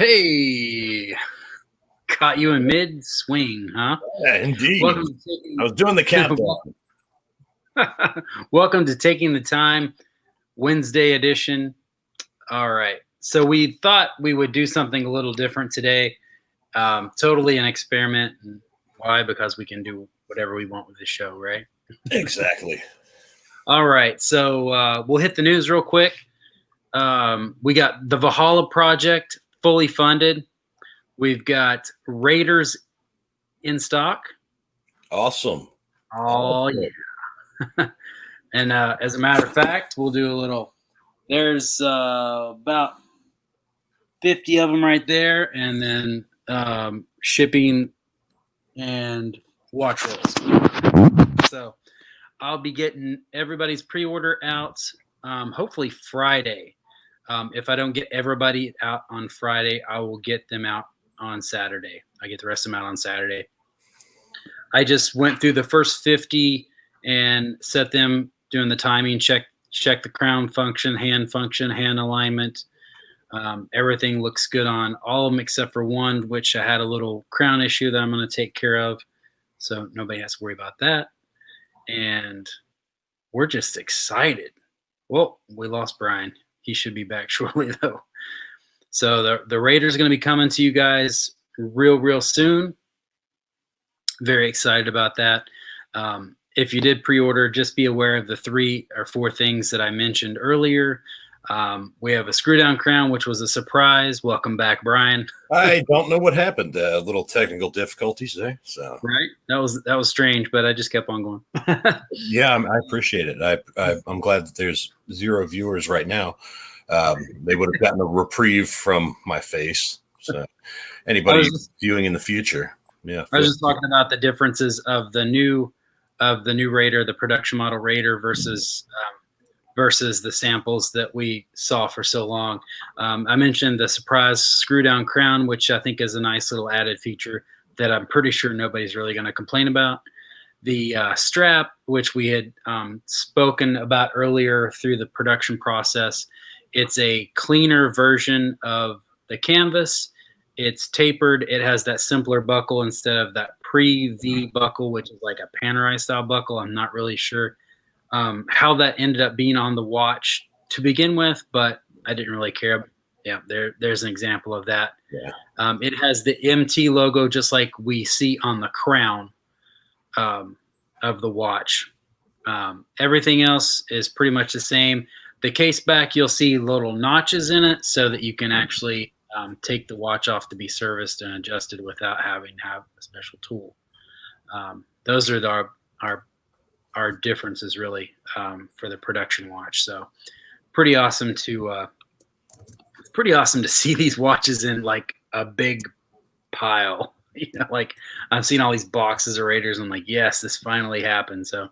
Hey, caught you in mid swing, huh? Yeah, indeed. Welcome to I was doing the countdown. Welcome to Taking the Time, Wednesday edition. All right. So we thought we would do something a little different today. Totally an experiment. Why? Because we can do whatever we want with the show, right? Exactly. All right. So we'll hit the news real quick. We got the Valhalla project fully funded. We've got Raiders in stock. Awesome. Oh, yeah. And as a matter of fact, we'll do a little. There's about 50 of them right there, and then shipping and watch rolls. So I'll be getting everybody's pre-order out hopefully Friday. If I don't get everybody out on Friday, I will get them out on Saturday. I get the rest of them out on Saturday. I just went through the first 50 and set them doing the timing, check the crown function, hand alignment. Everything looks good on all of them except for one, which I had a little crown issue that I'm going to take care of. So nobody has to worry about that. And we're just excited. Well, we lost Bryan. He should be back shortly, though. So the Raiders are going to be coming to you guys real soon. Very excited about that. If you did pre-order, just be aware of the 3 or 4 things that I mentioned earlier. We have a screw-down crown, which was a surprise. Welcome back, Bryan. I don't know what happened. Little technical difficulties there. So right, that was strange, but I just kept on going. Yeah, I appreciate it. I'm glad that there's 0 viewers right now. They would have gotten a reprieve from my face. So anybody viewing in the future, yeah. I was just talking about the differences of the new Raider, the production model Raider versus the samples that we saw for so long. I mentioned the surprise screw-down crown, which I think is a nice little added feature that I'm pretty sure nobody's really going to complain about. The strap, which we had spoken about earlier through the production process, it's a cleaner version of the canvas. It's tapered. It has that simpler buckle instead of that pre-V buckle, which is like a Panerai style buckle. I'm not really sure how that ended up being on the watch to begin with, but I didn't really care. Yeah, there's an example of that. Yeah. It has the MT logo just like we see on the crown of the watch. Everything else is pretty much the same. The case back, you'll see little notches in it so that you can actually take the watch off to be serviced and adjusted without having to have a special tool. Those are our differences really for the production watch. So pretty awesome to see these watches in like a big pile. You know, like I've seen all these boxes of Raiders. And I'm like, yes, this finally happened. So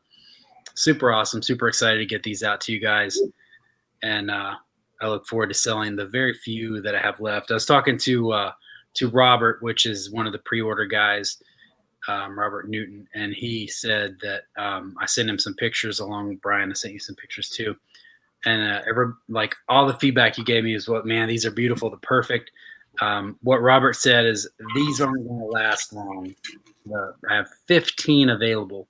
super awesome, super excited to get these out to you guys. And I look forward to selling the very few that I have left. I was talking to Robert, which is one of the pre-order guys, Robert Newton, and he said that I sent him some pictures along with Bryan. I sent you some pictures too. And like all the feedback he gave me is man, these are beautiful, the perfect. What Robert said is these aren't going to last long. I have 15 available.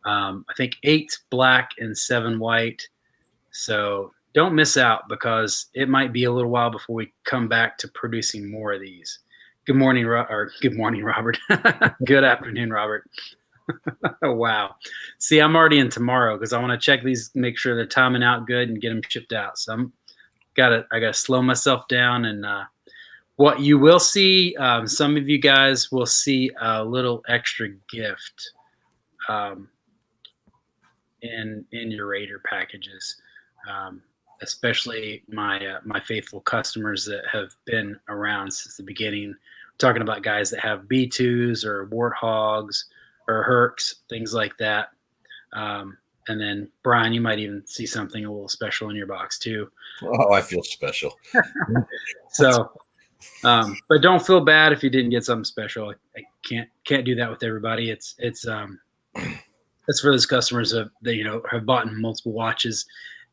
I think 8 black and 7 white. So don't miss out because it might be a little while before we come back to producing more of these. Good morning, Robert. Good afternoon, Robert. Oh, wow. See, I'm already in tomorrow because I want to check these, make sure they're timing out good and get them shipped out. So I gotta slow myself down. And what you will see, some of you guys will see a little extra gift in your Raider packages. Especially my faithful customers that have been around since the beginning. I'm talking about guys that have B2s or Warthogs or Hercs, things like that. And then Bryan, you might even see something a little special in your box too. Oh, I feel special. So, but don't feel bad if you didn't get something special. I can't do that with everybody. It's for those customers that have bought multiple watches.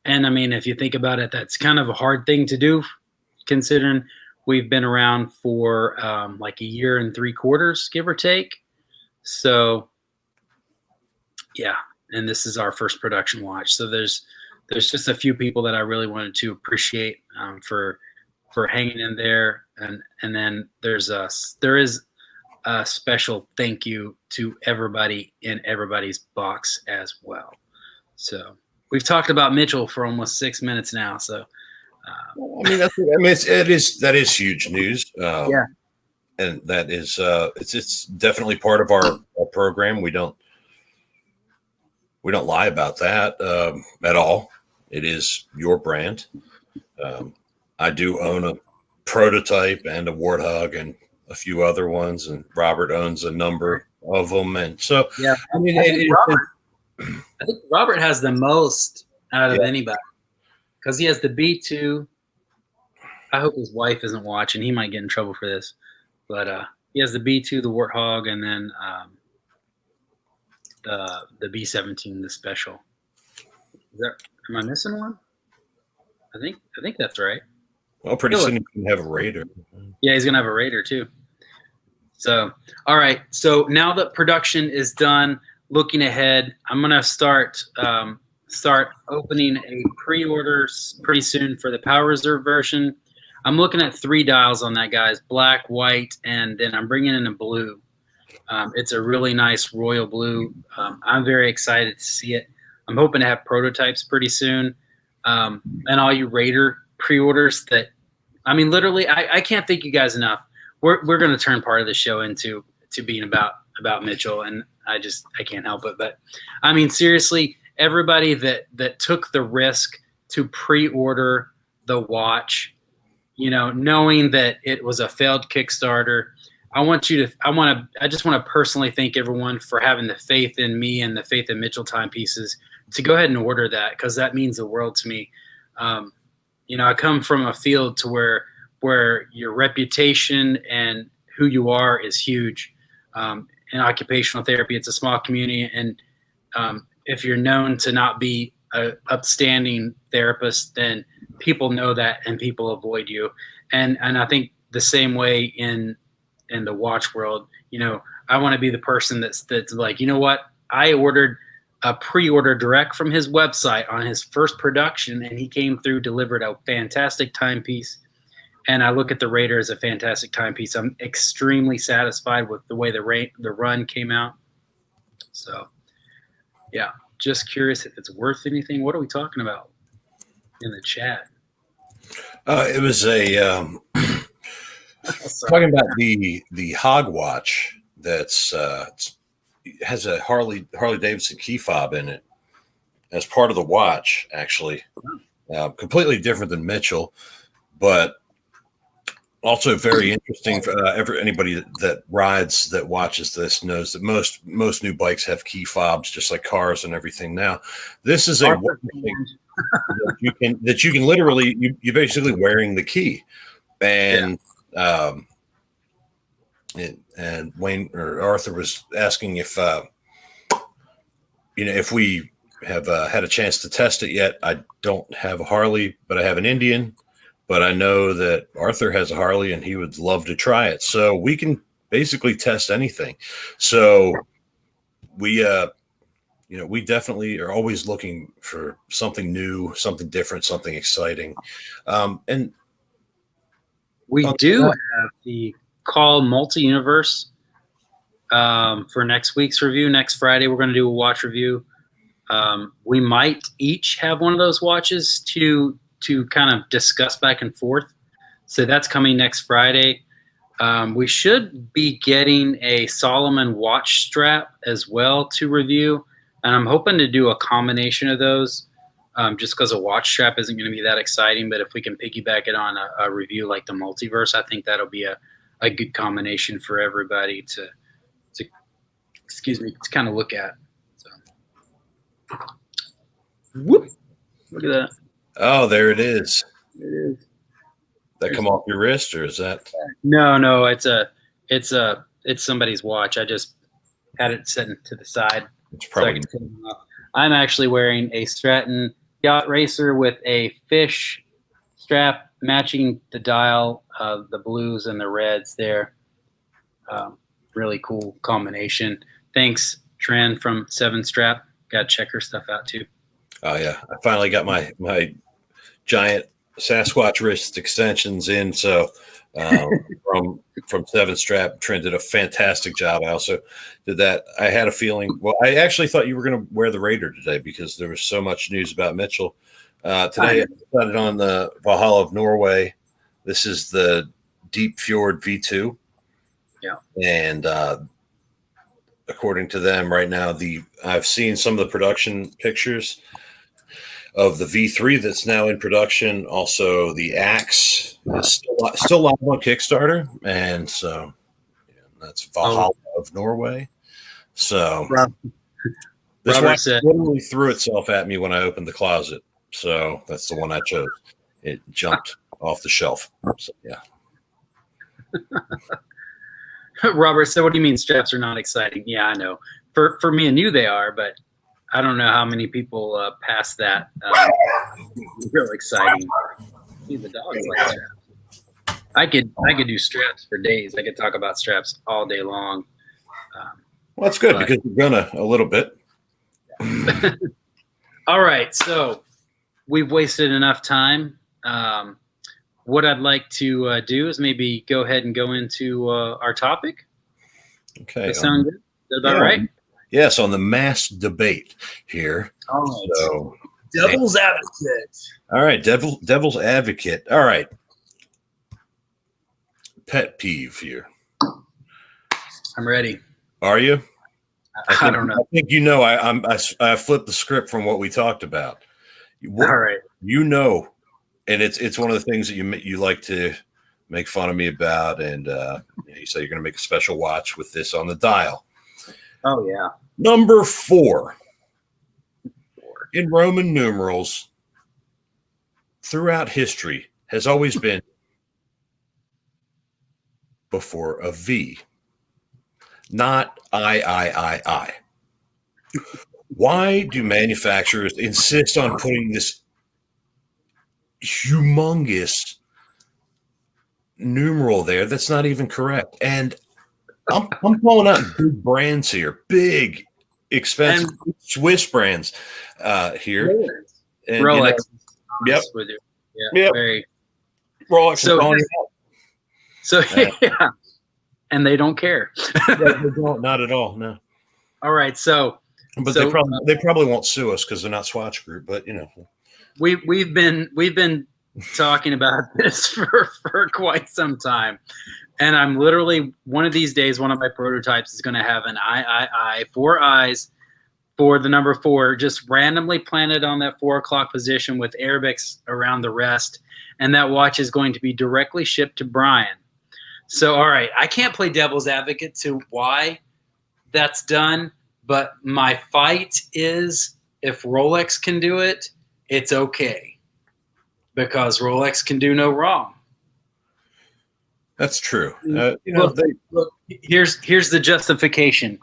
And I mean, if you think about it, that's kind of a hard thing to do, considering we've been around for like a year and 3/4, give or take. So yeah, and this is our first production watch. So there's just a few people that I really wanted to appreciate for hanging in there, and then there is a special thank you to everybody in everybody's box as well. So we've talked about Mitchell for almost 6 minutes now. So I mean, that is huge news. Yeah. And that is it's definitely part of our program. We don't lie about that at all. It is your brand. I do own a prototype and a warthog and a few other ones, and Robert owns a number of them. And so, yeah, I mean, I think Robert has the most out of Yeah. anybody because he has the B2. I hope his wife isn't watching. He might get in trouble for this, but he has the B2, the Warthog, and then the B17, the special. Am I missing one? I think that's right. well, pretty soon you can have a Raider. Yeah, he's gonna have a Raider too. So, all right. So now that production is done, looking ahead, I'm gonna start opening a pre-order pretty soon for the Power Reserve version. I'm looking at 3 dials on that, guys: black, white, and then I'm bringing in a blue. It's a really nice royal blue. I'm very excited to see it. I'm hoping to have prototypes pretty soon. And all you Raider pre-orders I mean, literally, I can't thank you guys enough. We're going to turn part of the show into being about Mitchell, and I can't help it. But I mean, seriously, everybody that took the risk to pre-order the watch, knowing that it was a failed Kickstarter, I just want to personally thank everyone for having the faith in me and the faith in Mitchell Timepieces to go ahead and order that, because that means the world to me. I come from a field to where your reputation and who you are is huge. In occupational therapy, it's a small community, and if you're known to not be an upstanding therapist, then people know that and people avoid you. And I think the same way in the watch world, I want to be the person that's like, you know what, I ordered a pre-order direct from his website on his first production, and he came through, delivered a fantastic timepiece. And I look at the Raider as a fantastic timepiece. I'm extremely satisfied with the way the run came out. So, yeah, just curious if it's worth anything. What are we talking about in the chat? It was talking about the Hog watch that's has a Harley Davidson key fob in it as part of the watch. Actually, completely different than Mitchell, but also very interesting for anybody that rides, that watches this, knows that most new bikes have key fobs, just like cars and everything. Now, this is a thing that you can literally you're basically wearing the key, and and Wayne or Arthur was asking if if we have had a chance to test it yet. I don't have a Harley, but I have an Indian. But I know that Arthur has a Harley, and he would love to try it. So we can basically test anything. So we we definitely are always looking for something new, something different, something exciting. And we do have the Call Multi-Universe for next week's review. Next Friday, we're going to do a watch review. We might each have one of those watches to kind of discuss back and forth. So that's coming next Friday. We should be getting a Solomon watch strap as well to review. And I'm hoping to do a combination of those just because a watch strap isn't going to be that exciting. But if we can piggyback it on a review like the Multiverse, I think that'll be a good combination for everybody to kind of look at. So, whoop! Look at that. Oh, there it is. It is. That come off your wrist, or is that? No. It's somebody's watch. I just had it sitting to the side. It's probably. I'm actually wearing a Stratton Yacht Racer with a fish strap matching the dial, the blues and the reds there. Really cool combination. Thanks, Tran from 7 Strap. Got to check her stuff out too. Oh yeah, I finally got my giant Sasquatch wrist extensions in. So from 7 Strap, Trent did a fantastic job. I also did that. I had a feeling. Well, I actually thought you were going to wear the Raider today because there was so much news about Mitchell. Today I decided on the Valhalla of Norway. This is the Deep Fjord V2. Yeah, and according to them, right now I've seen some of the production pictures of the V3 that's now in production. Also, the Axe is still live on Kickstarter, and so that's Valhalla of Norway. So this watch literally threw itself at me when I opened the closet. So that's the one I chose. It jumped off the shelf. So, yeah. Robert said, "What do you mean straps are not exciting?" Yeah, I know. For me and you, they are, but I don't know how many people pass that. Real exciting. See, the dogs like straps. I could do straps for days. I could talk about straps all day long. Well, that's good because we're gonna a little bit. All right, so we've wasted enough time. What I'd like to do is maybe go ahead and go into our topic. Okay. That sound good? Is that all right? Yes, on the mass debate here. All right. So, Devil's advocate. All right, devil's advocate. All right. Pet peeve here. I'm ready. Are you? I don't know. I think you know. I flipped the script from what we talked about. All right. You know. And it's one of the things that you like to make fun of me about, and you say you're going to make a special watch with this on the dial. Oh yeah. Number 4 in Roman numerals throughout history has always been before a V, not I. Why do manufacturers insist on putting this humongous numeral there that's not even correct? And I'm calling out big brands here, big expensive Swiss brands here. And, Rolex. Yep. With you. Yeah. Yep. Very. Rolex. So yeah, and they don't care. They don't, not at all. No. All right. So, but they probably won't sue us because they're not Swatch Group. But we've been talking about this for quite some time, and I'm literally one of these days, one of my prototypes is going to have an I 4 eyes for the number 4, just randomly planted on that 4 o'clock position with Arabics around the rest, and that watch is going to be directly shipped to Bryan. So, all right, I can't play devil's advocate to why that's done, but my fight is if Rolex can do it, it's okay, because Rolex can do no wrong. That's true. Look, here's the justification.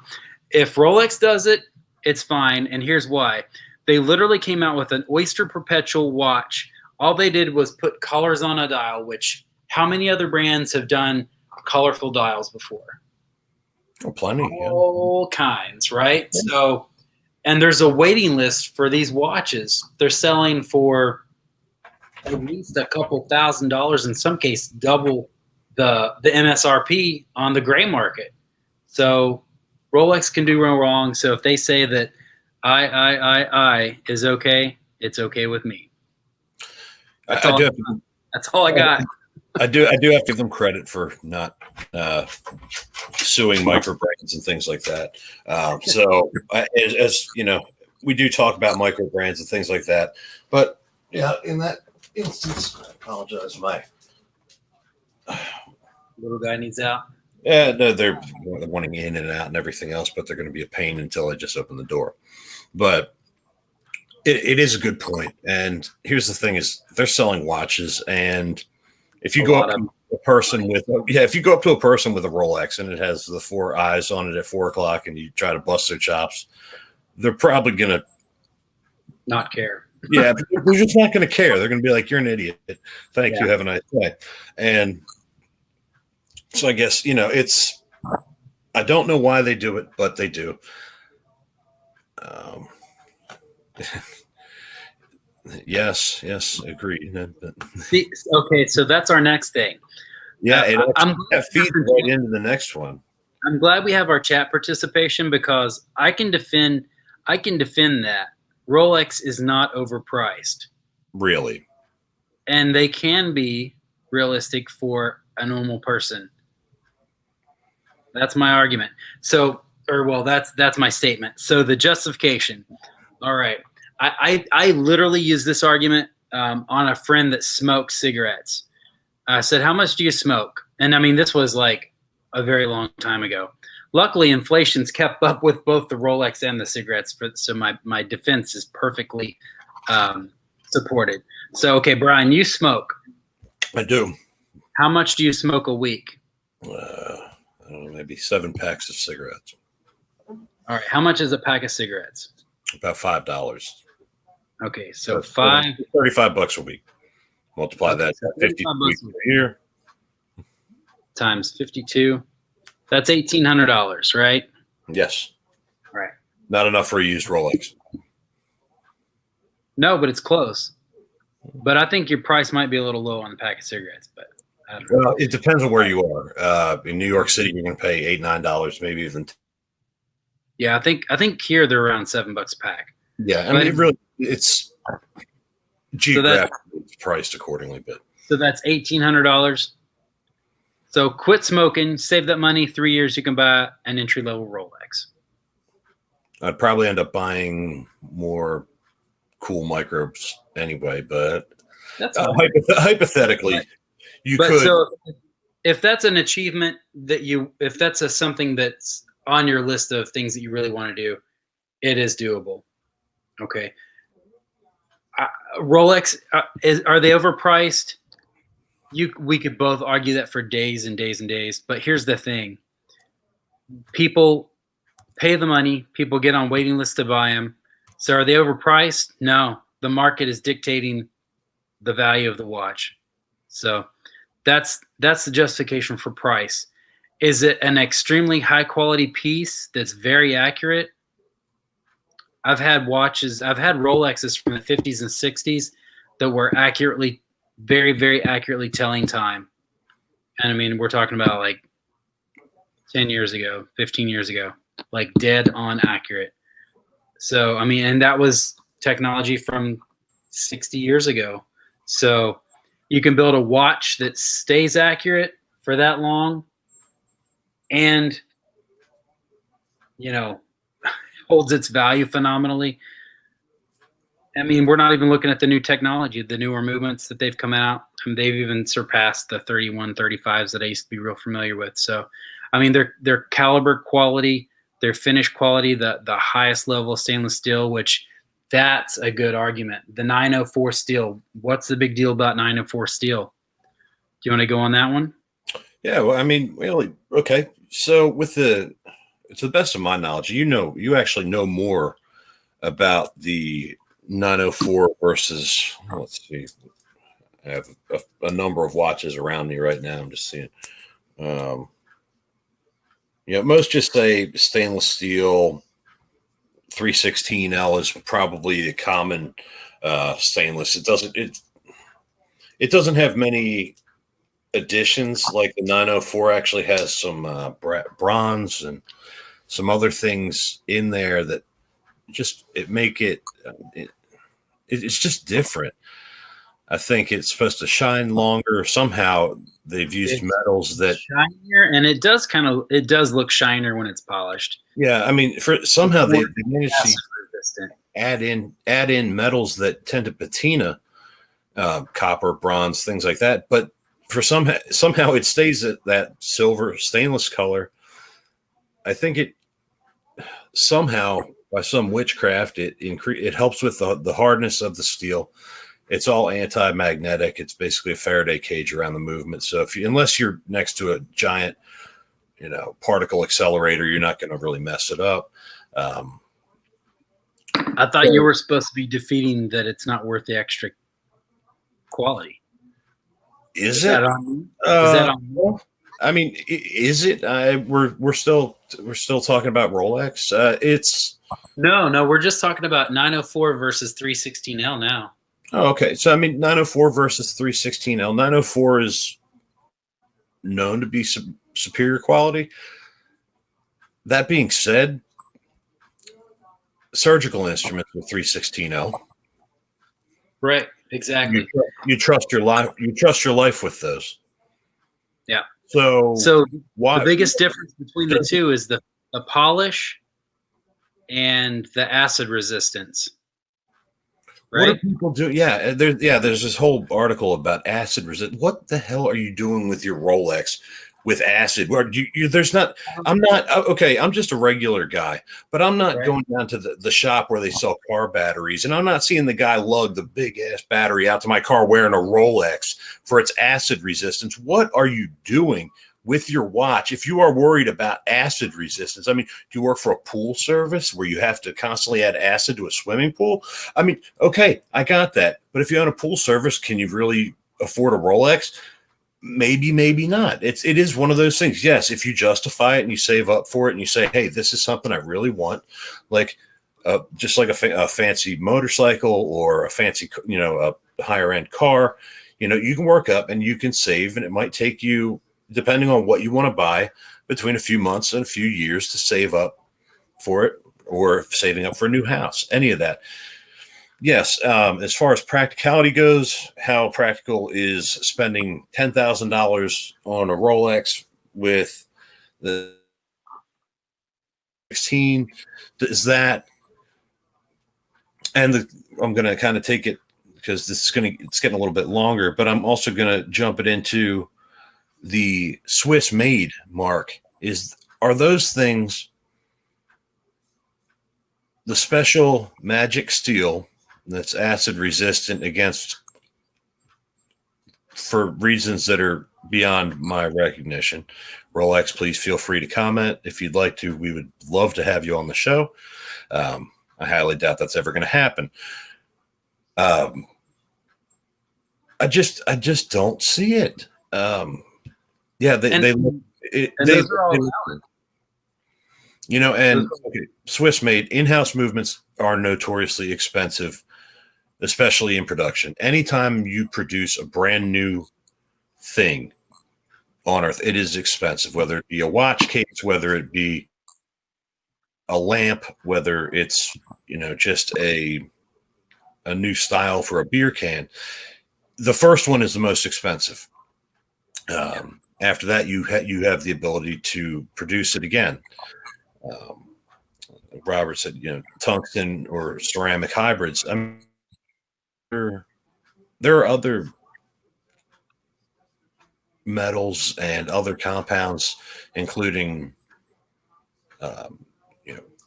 If Rolex does it, it's fine, and here's why. They literally came out with an Oyster Perpetual watch. All they did was put colors on a dial, which how many other brands have done colorful dials before? Oh, plenty. All kinds, right? Yeah. So, and there's a waiting list for these watches. They're selling for at least a couple $1,000s, in some cases double the MSRP on the gray market. So Rolex can do no wrong. So if they say that I is okay, it's okay with me. That's all I got. I do have to give them credit for not suing micro brands and things like that. So as you know, we do talk about micro brands and things like that. But yeah, in that instance, I apologize. My little guy needs out. Yeah, no, they're wanting in and out and everything else, but they're going to be a pain until I just open the door. But it is a good point. And here's the thing: is they're selling watches, and if you go up to a person with a Rolex and it has the 4 eyes on it at 4 o'clock, and you try to bust their chops, they're probably going to not care. Yeah, they're just not going to care. They're going to be like, "You're an idiot. Thank you. Have a nice day." And so I guess I don't know why they do it, but they do. Um, yes, agree. See, okay, so that's our next thing. Yeah, that feeds right into the next one. I'm glad we have our chat participation because I can defend that Rolex is not overpriced. Really. And they can be realistic for a normal person. That's my argument. That's my statement. So the justification. All right. I literally use this argument on a friend that smokes cigarettes. I said, "How much do you smoke?" And I mean, this was like a very long time ago. Luckily, inflation's kept up with both the Rolex and the cigarettes, so my defense is perfectly supported. So, okay, Bryan, you smoke. I do. How much do you smoke a week? I don't know, maybe 7 packs of cigarettes. All right. How much is a pack of cigarettes? About $5. Okay, so $35 a week. Multiply that 50 weeks a year times 52. That's $1,800, right? Yes. Right. Not enough for a used Rolex. No, but it's close. But I think your price might be a little low on the pack of cigarettes. But well, it depends on where you are. In New York City, you're going to pay $8-9, maybe even. Yeah, I think here they're around $7 a pack. Yeah, I mean, it's geographically priced accordingly, but so that's $1,800. So quit smoking, save that money. 3 years, you can buy an entry level Rolex. I'd probably end up buying more cool microbes anyway, but that's hypothetically, you could. So if that's an achievement if that's something that's on your list of things that you really want to do, it is doable. Okay. Rolex, are they overpriced? We could both argue that for days and days and days. But here's the thing: people pay the money. People get on waiting lists to buy them. So are they overpriced? No, the market is dictating the value of the watch. So that's the justification for price. Is it an extremely high quality piece that's very accurate? I've had Rolexes from the 50s and 60s that were very, very accurately telling time. And I mean, we're talking about like 10 years ago, 15 years ago, like dead on accurate. So, I mean, and that was technology from 60 years ago. So you can build a watch that stays accurate for that long and, holds its value phenomenally. I mean, we're not even looking at the new technology, the newer movements that they've come out. I mean, they've even surpassed the 3135s that I used to be real familiar with. So, I mean, their caliber quality, their finish quality, the highest level of stainless steel, which that's a good argument. The 904 steel, what's the big deal about 904 steel? Do you want to go on that one? Yeah, well, I mean, really, okay. So to the best of my knowledge, you actually know more about the 904 versus, let's see, I have a number of watches around me right now. I'm just seeing. Most just say stainless steel 316L is probably the common stainless. It doesn't have many additions. Like the 904 actually has some bronze and some other things in there that just it's just different. I think it's supposed to shine longer. Somehow they've used metals that shinier, and it does look shinier when it's polished. Yeah, I mean, somehow they managed to add in metals that tend to patina, copper, bronze, things like that. But for somehow it stays at that silver stainless color. I think it somehow, by some witchcraft, it helps with the hardness of the steel. It's all anti-magnetic. It's basically a Faraday cage around the movement. So unless you're next to a giant, particle accelerator, you're not going to really mess it up. I thought you were supposed to be defeating that it's not worth the extra quality. Is That it? on you? Is that on you? Well, I mean, is it? We're still talking about Rolex. It's No, we're just talking about 904 versus 316L now. oh, okay. So I mean, 904 versus 316L. 904 is known to be superior quality. That being said, surgical instruments with 316L. Right, exactly. You trust your life. You trust your life with those. Yeah. So the biggest difference between the two is the polish and the acid resistance. Right? What do people do? Yeah, there's this whole article about acid resistance. What the hell are you doing with your Rolex with acid? Where there's not. I'm not okay. I'm just a regular guy, but I'm not going down to the shop where they sell car batteries, and I'm not seeing the guy lug the big ass battery out to my car wearing a Rolex for its acid resistance. What are you doing with your watch if you are worried about acid resistance? I mean, do you work for a pool service where you have to constantly add acid to a swimming pool? I mean, okay, I got that. But if you own a pool service, can you really afford a Rolex? Maybe, maybe not. It is one of those things. Yes, if you justify it and you save up for it and you say, hey, this is something I really want, like just like a fancy motorcycle or a fancy, a higher end car, you can work up and you can save, and it might take you, depending on what you want to buy, between a few months and a few years to save up for it, or saving up for a new house, any of that. Yes. As far as practicality goes, how practical is spending $10,000 on a Rolex with the 16? Is that, and I'm going to kind of take it because it's getting a little bit longer, but I'm also going to jump it into the Swiss made mark. Are those things the special magic steel that's acid resistant against, for reasons that are beyond my recognition? Rolex, please feel free to comment if you'd like to. We would love to have you on the show. I highly doubt that's ever going to happen. I just don't see it. Those are all valid. Swiss made in-house movements are notoriously expensive, especially in production. Anytime you produce a brand new thing on Earth, it is expensive, whether it be a watch case, whether it be a lamp, whether it's, just a new style for a beer can. The first one is the most expensive. After that, you have the ability to produce it again. Robert said, tungsten or ceramic hybrids. I mean, there are other metals and other compounds, including,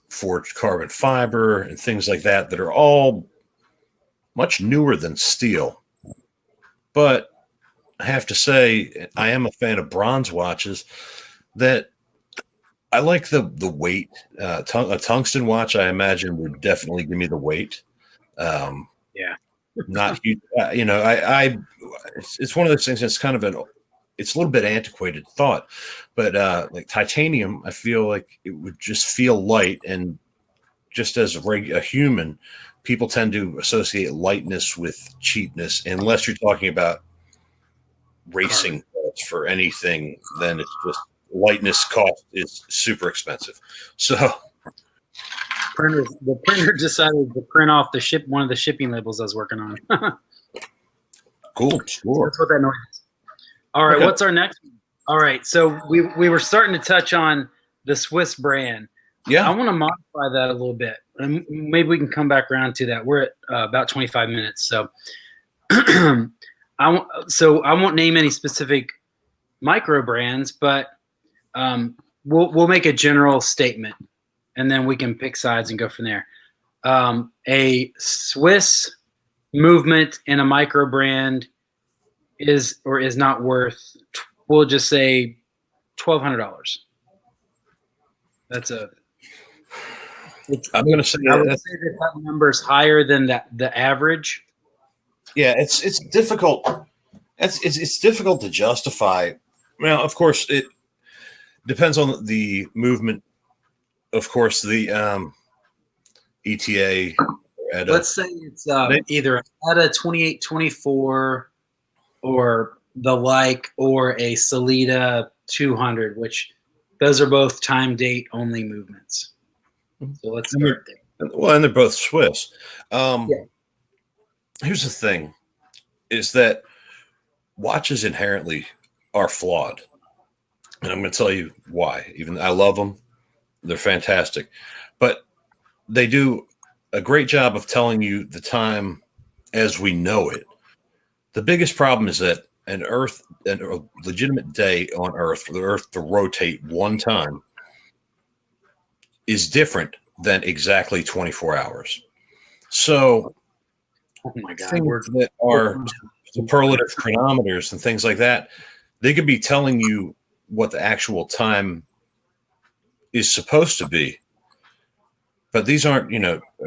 forged carbon fiber and things like that are all much newer than steel. But I have to say, I am a fan of bronze watches. That I like the weight. A tungsten watch, I imagine, would definitely give me the weight. Not huge. It's one of those things that's kind of it's a little bit antiquated thought, but like titanium, I feel like it would just feel light, and just as a human, people tend to associate lightness with cheapness, unless you're talking about racing parts for anything. Then it's just lightness cost is super expensive. So the printer decided to print off one of the shipping labels I was working on. Cool. Sure. That's what that noise is. All right. Okay. What's our next one? All right. So we were starting to touch on the Swiss brand. Yeah. I want to modify that a little bit, and maybe we can come back around to that. We're at about 25 minutes. So I won't name any specific micro brands, but we'll make a general statement, and then we can pick sides and go from there. A Swiss movement in a micro brand is or is not worth, we'll just say $1,200. I'm going to say I would say that number is higher than the average. yeah, it's difficult. It's difficult to justify. Well, of course, it depends on the movement. Of course, the ETA. Let's say it's either at a 2824 or the like, or a Salida 200, which those are both time date only movements. So let's start there. Well, and they're both Swiss. Yeah. Here's the thing, is that watches inherently are flawed. And I'm going to tell you why. Even I love them. They're fantastic. But they do a great job of telling you the time as we know it. The biggest problem is that a legitimate day on Earth, for the Earth to rotate one time, is different than exactly 24 hours. So, oh my God, things that are superlative chronometers and things like that, they could be telling you what the actual time is supposed to be. But these aren't,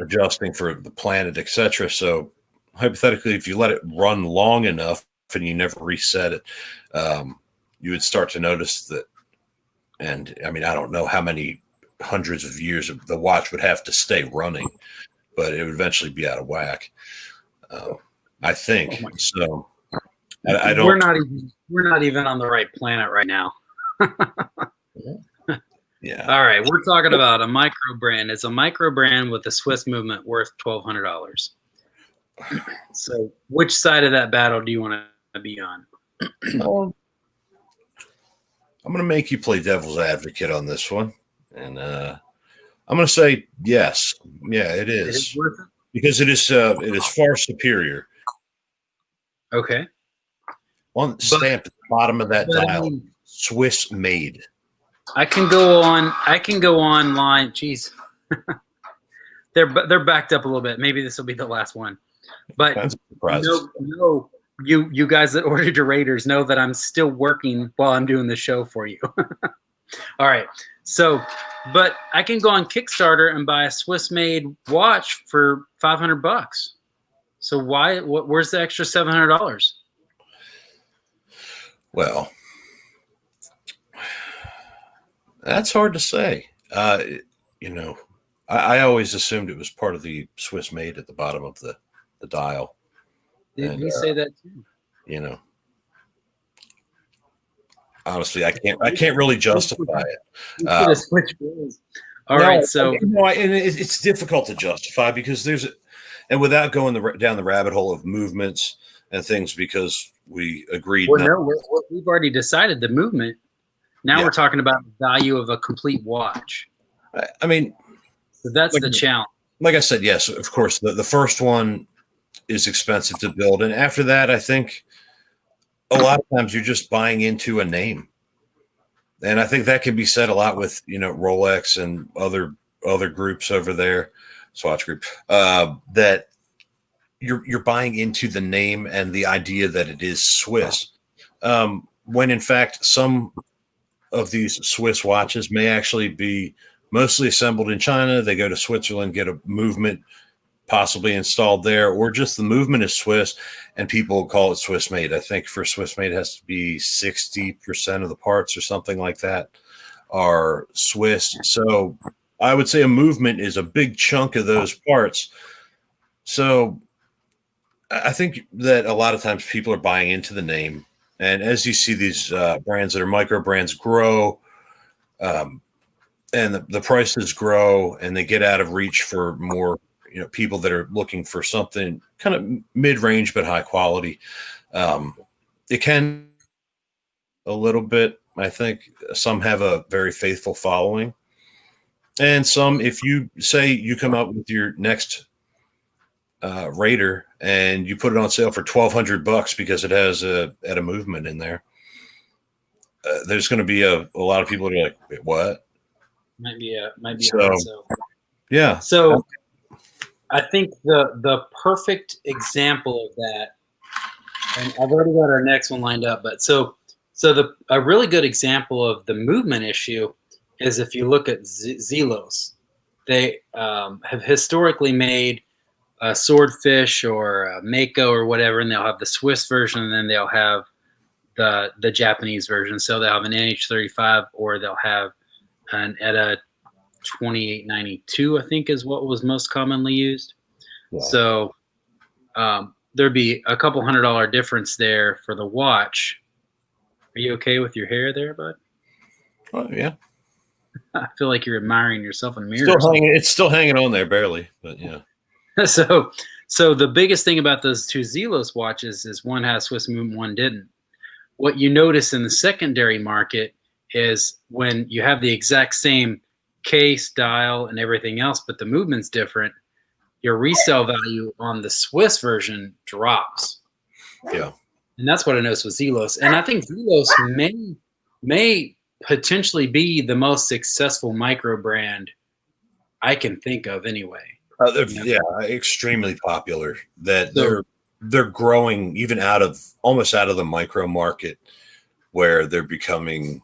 adjusting for the planet, etc. So, hypothetically, if you let it run long enough and you never reset it, you would start to notice that. And I mean, I don't know how many hundreds of years the watch would have to stay running, but it would eventually be out of whack. I think so. I don't. We're not even on the right planet right now. Yeah. All right, we're talking about a micro brand. It's a micro brand with a Swiss movement worth $1,200. So, which side of that battle do you want to be on? I'm going to make you play devil's advocate on this one, and I'm going to say yes. Yeah, it is. It is worth it? Because it is far superior. Okay. On the stamp at the bottom of that dial, Swiss made. I can go online. Jeez, they're backed up a little bit. Maybe this will be the last one. But no, you guys that ordered your Raiders know that I'm still working while I'm doing the show for you. All right. So, but I can go on Kickstarter and buy a Swiss-made watch for $500. So where's the extra $700? Well, that's hard to say. I always assumed it was part of the Swiss made at the bottom of the dial. Did you say that too? Honestly, I can't really justify it. All right, so it's difficult to justify because and without going down the rabbit hole of movements and things, because we agreed. We've already decided the movement. Now we're talking about the value of a complete watch. I mean, so that's the challenge. Like I said, yes, of course, the first one is expensive to build, and after that, I think a lot of times you're just buying into a name, and I think that can be said a lot with Rolex and other groups over there, Swatch Group, that you're buying into the name and the idea that it is Swiss, when in fact some of these Swiss watches may actually be mostly assembled in China. They go to Switzerland, get a movement possibly installed there, or just the movement is Swiss and people call it Swiss made. I think for Swiss made, it has to be 60% of the parts or something like that are Swiss. So I would say a movement is a big chunk of those parts. So I think that a lot of times people are buying into the name. And as you see these brands that are micro brands grow, and the prices grow, and they get out of reach for more people that are looking for something kind of mid-range but high quality, it can a little bit. I think some have a very faithful following, and some, if you say you come up with your next Raider and you put it on sale for $1,200 because it has a movement in there, there's going to be a lot of people that are like, wait, what? Might be so. Yeah. So I think the perfect example of that, and I've already got our next one lined up, but so a really good example of the movement issue is if you look at Zelos. they have historically made a swordfish or a mako or whatever, and they'll have the Swiss version, and then they'll have the Japanese version. So they'll have an NH35, or they'll have an ETA 2892, I think is what was most commonly used. Yeah. So there'd be a couple $100 difference there for the watch. Are you okay with your hair there, bud? Oh, yeah. I feel like you're admiring yourself in the mirror. It's still hanging on there, barely, but yeah. So the biggest thing about those two Zelos watches is one has Swiss movement, one didn't. What you notice in the secondary market is when you have the exact same case, dial, and everything else, but the movement's different, your resale value on the Swiss version drops. Yeah. And that's what I noticed with Zelos. And I think Zelos may potentially be the most successful micro brand I can think of anyway. Yeah, extremely popular. That they're growing even almost out of the micro market, where they're becoming.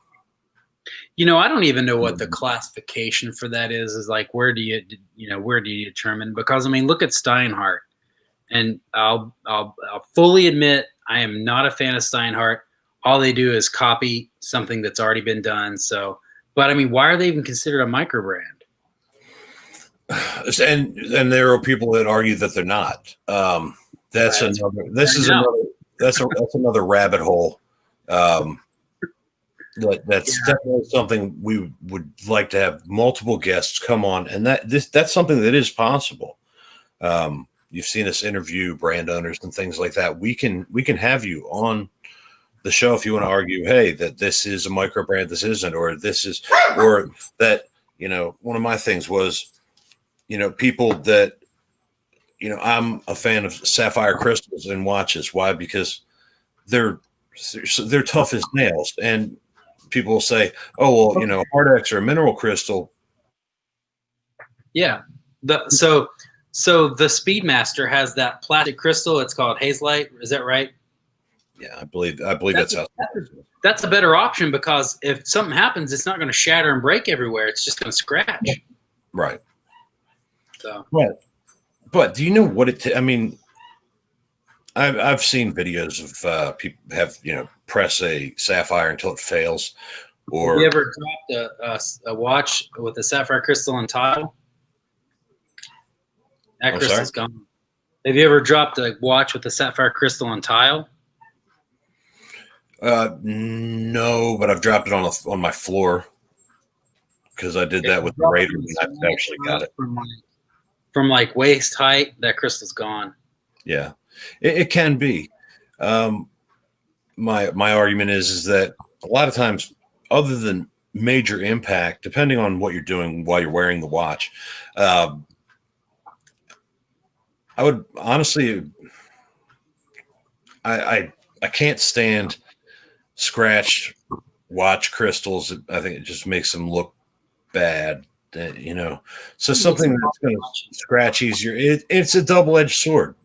I don't even know what the classification for that is. Is like, where do you determine? Because I mean, look at Steinhardt, and I'll fully admit I am not a fan of Steinhardt. All they do is copy something that's already been done. So, but I mean, why are they even considered a micro brand? And there are people that argue that they're not. That's Right. another rabbit hole. That's definitely something we would like to have multiple guests come on, and that's something that is possible. You've seen us interview brand owners and things like that. We can have you on the show if you want to argue, hey, that this is a micro brand, this isn't, or this is, or that, one of my things was, people that, I'm a fan of sapphire crystals in watches. Why? Because they're tough as nails, and people will say, oh, well, hard X or a mineral crystal. Yeah. So the Speedmaster has that plastic crystal. It's called Hazelight. Is that right? Yeah, I believe that's how. That's a better option, because if something happens, it's not going to shatter and break everywhere. It's just going to scratch. Right. So. But do you know what I mean, I've seen videos of people have press a sapphire until it fails. Or have you ever dropped a watch with a sapphire crystal and tile? That crystal's gone. Have you ever dropped a watch with a sapphire crystal and tile? No, but I've dropped it on my floor, because I did that with the Raider, and I actually got it from like waist height. That crystal's gone. Yeah, it can be. My argument is that a lot of times, other than major impact, depending on what you're doing while you're wearing the watch, I would honestly, I can't stand scratched watch crystals. I think it just makes them look bad, so something that's going to scratch easier. It's a double-edged sword.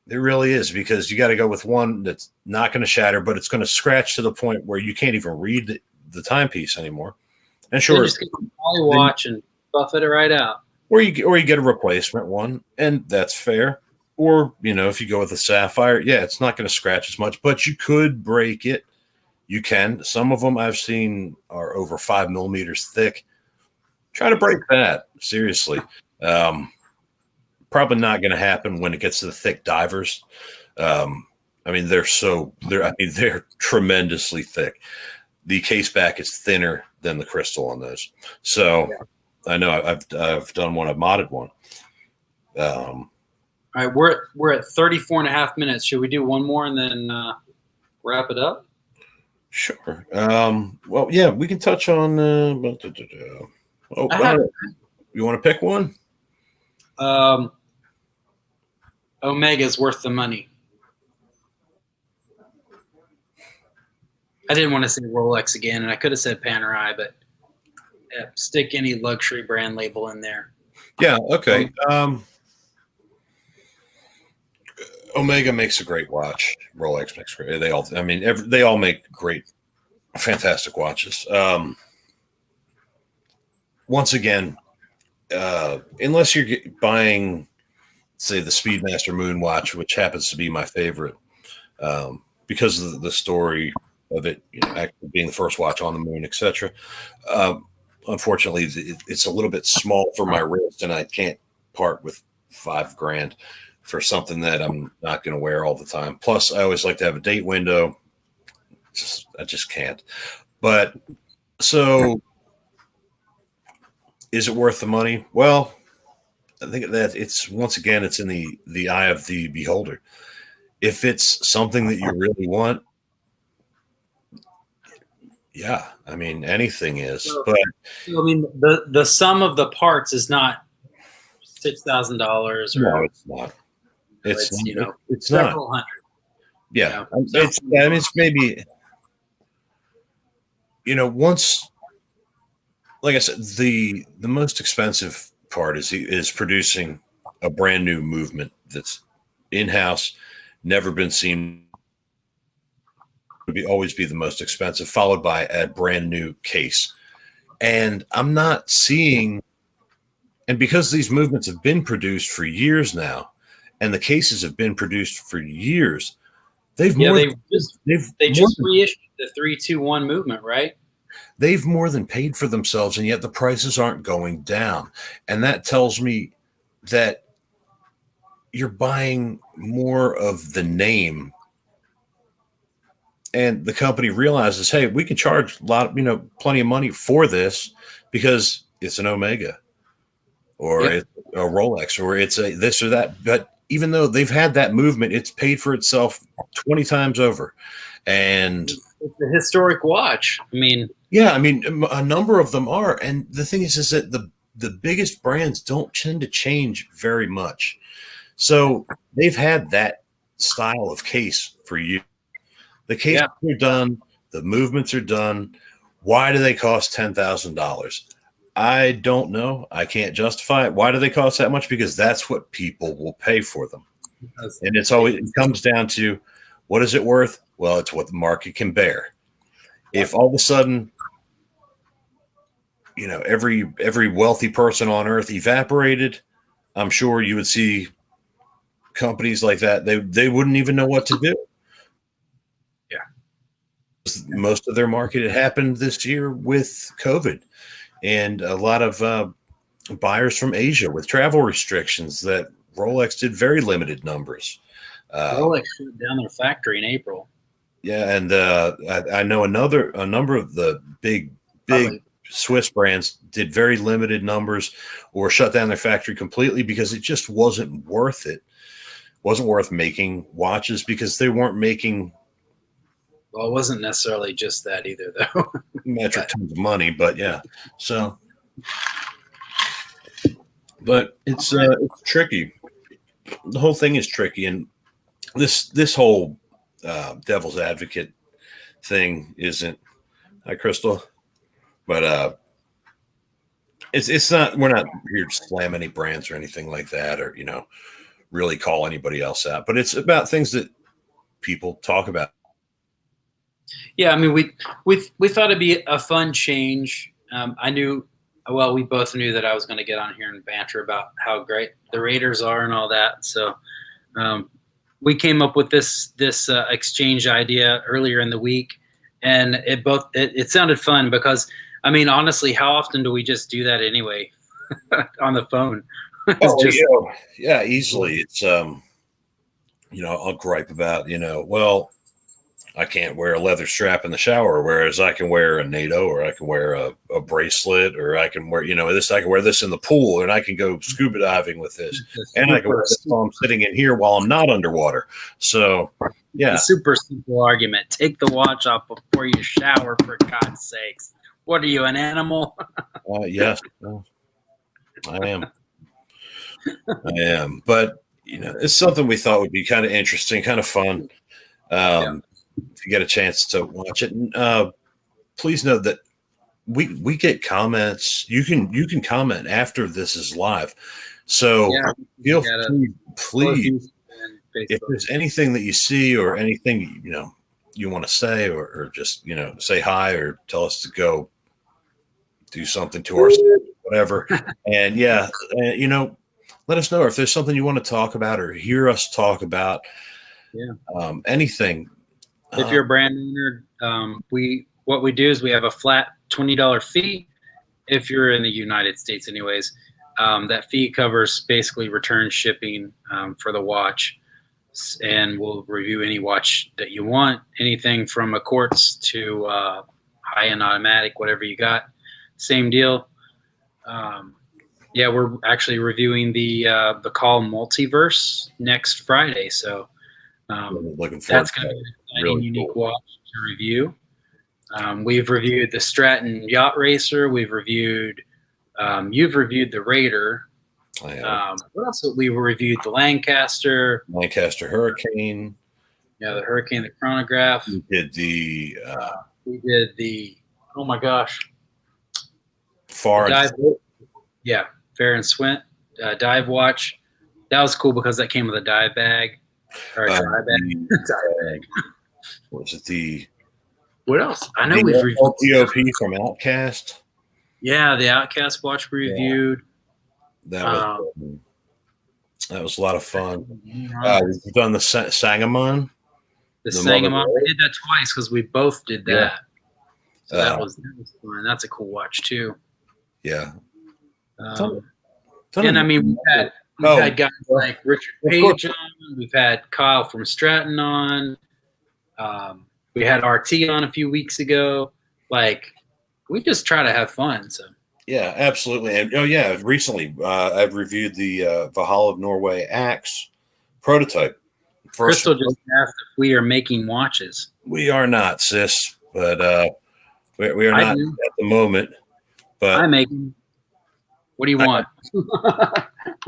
It really is, because you got to go with one that's not going to shatter, but it's going to scratch to the point where you can't even read the timepiece anymore. And sure, you just get a poly watch and buff it right out, or you get a replacement one, and that's fair. Or if you go with a sapphire, it's not going to scratch as much, but you could break it. You can. Some of them I've seen are over 5 millimeters thick. Try to break that. Seriously. Probably not going to happen when it gets to the thick divers. They're tremendously thick. The case back is thinner than the crystal on those. So I know I've done one. I've modded one. All right, we're at 34.5 minutes. Should we do one more and then wrap it up? Sure. Well, yeah, we can touch on. You want to pick one? Omega's worth the money. I didn't want to say Rolex again, and I could have said Panerai, but stick any luxury brand label in there. Yeah. Okay. Omega makes a great watch. Rolex makes great. They all make great, fantastic watches. Once again, unless you're buying, say, the Speedmaster Moonwatch, which happens to be my favorite, because of the story of it, actually being the first watch on the moon, etc. Unfortunately, it's a little bit small for my wrist, and I can't part with $5,000 for something that I'm not going to wear all the time. Plus, I always like to have a date window. I just can't. But so, is it worth the money? Well, I think that it's, once again, it's in the eye of the beholder. If it's something that you really want, yeah, I mean, anything is. But I mean, the sum of the parts is not $6,000 or no, it's not. It's it's several not. hundred. Yeah, it's maybe, once, like I said, the most expensive part is producing a brand new movement that's in house, never been seen. Would always be the most expensive, followed by a brand new case. And I'm not seeing, and because these movements have been produced for years now, and the cases have been produced for years, they just reissued the 3-2-1 movement, right? They've more than paid for themselves, and yet the prices aren't going down. And that tells me that you're buying more of the name, and the company realizes, hey, we can charge plenty of money for this because it's an Omega, or it's a Rolex, or it's a this or that. But even though they've had that movement, it's paid for itself 20 times over. And it's a historic watch. I mean, a number of them are. And the thing is that the biggest brands don't tend to change very much. So they've had that style of case for years. The cases are done. The movements are done. Why do they cost $10,000? I don't know. I can't justify it. Why do they cost that much? Because that's what people will pay for them. And it comes down to, what is it worth? Well, it's what the market can bear. If all of a sudden, every wealthy person on earth evaporated, I'm sure you would see companies like that. They wouldn't even know what to do. Most of their market had happened this year with COVID, and a lot of buyers from Asia with travel restrictions that Rolex did very limited numbers. Rolex shut down their factory in April. Yeah, and I know a number of the big Swiss brands did very limited numbers or shut down their factory completely because it just wasn't worth it. Wasn't worth making watches because they weren't making. Well, it wasn't necessarily just that either, though. Metric tons of money, but yeah. So, but it's tricky. The whole thing is tricky, and this whole devil's advocate thing isn't. Hi, Crystal. But it's not. We're not here to slam any brands or anything like that, or really call anybody else out. But it's about things that people talk about. Yeah, I mean, we thought it'd be a fun change. We both knew that I was going to get on here and banter about how great the Raiders are and all that. So we came up with this exchange idea earlier in the week, and it sounded fun because, I mean, honestly, how often do we just do that anyway on the phone? Easily. It's I'll gripe about well, I can't wear a leather strap in the shower, whereas I can wear a NATO, or I can wear a bracelet, or I can wear, this. I can wear this in the pool, and I can go scuba diving with this, and I can wear this while I'm sitting in here while I'm not underwater. So, yeah, super simple argument. Take the watch off before you shower, for God's sakes. What are you, an animal? Yes, I am. I am, but it's something we thought would be kind of interesting, kind of fun. If you get a chance to watch it, please know that we get comments. You can comment after this is live, so feel free, please. If there's anything that you see or anything you want to say, or just say hi, or tell us to go do something to our whatever. And yeah, you know, let us know if there's something you want to talk about or hear us talk about. Yeah. Anything. If you're a brand owner, what we do is we have a flat $20 fee. If you're in the United States, anyways, that fee covers basically return shipping for the watch, and we'll review any watch that you want, anything from a quartz to high-end automatic, whatever you got. Same deal. Yeah, we're actually reviewing the Call Multiverse next Friday, so looking forward. That's going to be an exciting, really unique cool watch to review. We've reviewed the Stratton Yacht Racer. We've reviewed. You've reviewed the Raider. What else? We reviewed the Lancaster Hurricane. Yeah, the Hurricane, the chronograph. We did the. We did the. Oh my gosh. Far. Dive, yeah, Fair and Swint dive watch. That was cool because that came with a dive bag or a dry bag. Dive bag. Was it the? What else? I know we've reviewed TOP from Outcast. Yeah, the Outcast watch we reviewed. Yeah. That was a lot of fun. We've done the Sangamon. The Sangamon. We did that twice because we both did that. Yeah. So that was fun. That's a cool watch too. Yeah. And I mean, we've had guys like Richard Page on. We've had Kyle from Stratton on. We had RT on a few weeks ago. Like, we just try to have fun. So. Yeah, absolutely. And recently I've reviewed the Valhalla of Norway Axe prototype. Crystal just asked if we are making watches. We are not, sis, but we are not at the moment. But I make them. What do you want?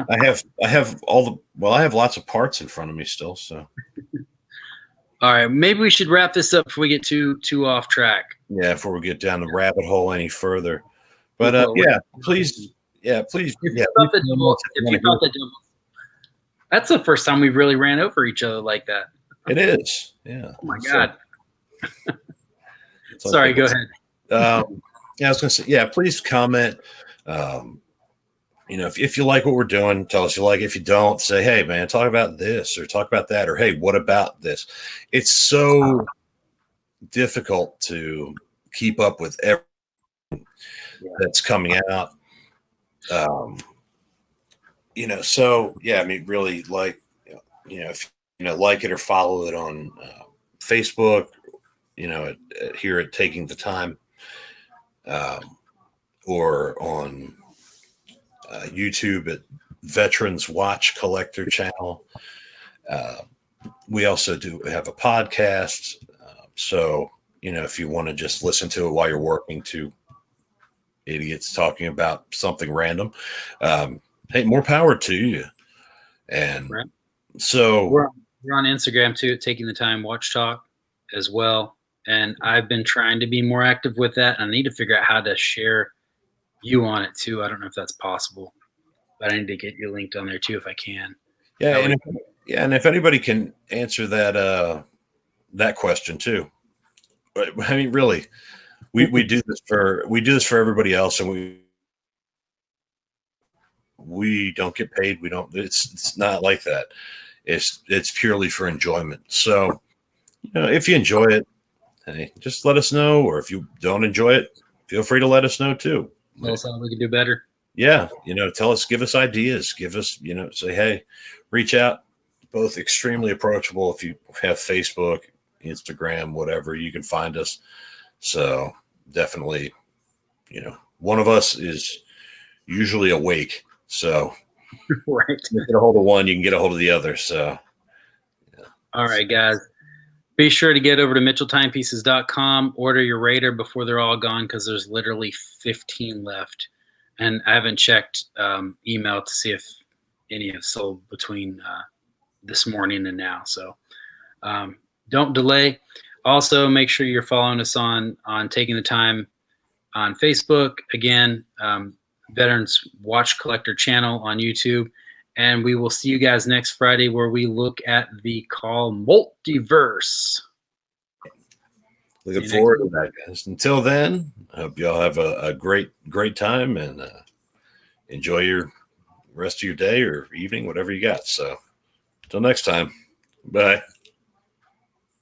I have I have lots of parts in front of me still. So. All right, maybe we should wrap this up before we get too off track. Yeah, before we get down the rabbit hole any further. But please. If you thought the double, that's the first time we really ran over each other like that. It is. Yeah. Oh my God. Sorry, go ahead. I was going to say, please comment. If you like what we're doing, tell us you like it. If you don't, say, hey, man, talk about this or talk about that, or hey, what about this? It's so difficult to keep up with everything that's coming out. Really, like, if like it or follow it on Facebook, here at Taking the Time, or on YouTube at Veterans Watch Collector channel. We also do have a podcast. So, if you want to just listen to it while you're working, to idiots talking about something random, hey, more power to you. And so we're on Instagram too, Taking the Time Watch Talk as well. And I've been trying to be more active with that. I need to figure out how to share you on it too. I don't know if that's possible, but I need to get you linked on there too if I can. Yeah, and if anybody can answer that question too. I mean, really, we do this for everybody else, and we don't get paid. We don't. It's not like that. It's purely for enjoyment. So, if you enjoy it, hey, just let us know. Or if you don't enjoy it, feel free to let us know too. Tell us how we can do better. Yeah, tell us, give us ideas, give us, say, hey, reach out. Both extremely approachable. If you have Facebook, Instagram, whatever, you can find us. So definitely, one of us is usually awake. So right, you get a hold of one, you can get a hold of the other. So, yeah. All right, guys. Be sure to get over to mitchelltimepieces.com. Order your Raider before they're all gone, because there's literally 15 left. And I haven't checked email to see if any have sold between this morning and now. So don't delay. Also, make sure you're following us on Taking the Time on Facebook. Again, Veterans Watch Collector channel on YouTube. And we will see you guys next Friday, where we look at the Call Multiverse. Looking forward to that, guys. Until then, I hope y'all have a great time, and enjoy your rest of your day or evening, whatever you got. So until next time, bye.